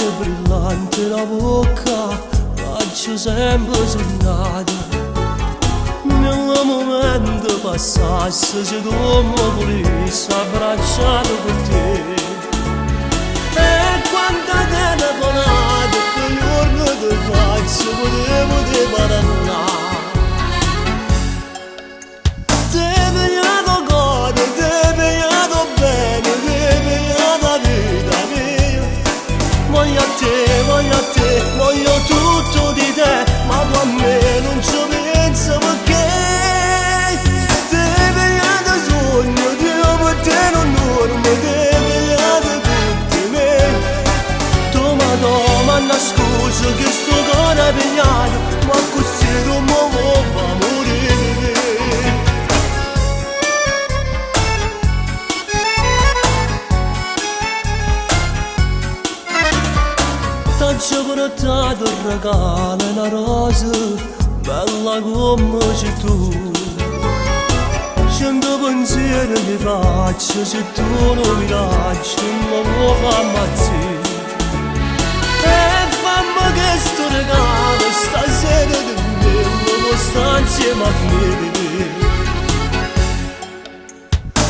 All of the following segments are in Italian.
dolce e brillante la bocca, faccio sempre sognare. Nel momento passasse se tu mi volessi abbracciato con te. E quando telefonate quel giorno ti faccio potevo te parlare. Te vegliato cuore, te vegliato bene, te vegliata vita mia. Voglio a te, voglio tutto di te, ma tu a me non ci pensi perché. Te vegliato sogno, Dio per te non dormo, te vegliato tutti me. Tu ma scusa che sto cuore è pigliato, ma così non mi vuoi morire. T'ho portato il regalo, una rosa bella come sei tu. Cento pensieri mi faccio se tu non mi lasci, mi vuoi far ammazzare. E fammi questo regalo stasera di me, non sta insieme a me.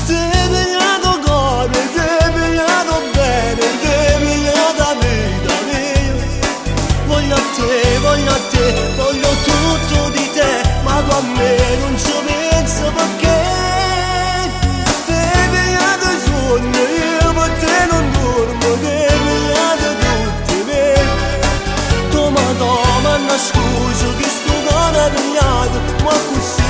Te vegliato cuore, te vegliato bene, te vegliata vita mia. Voglio a te, voglio tutto di te, ma tu a me non ci pensi perché. Te vegliato sogno, io per te non dormo, te vegliato tutti me. Tu ma scusa che sto cuore è pigliato, ma così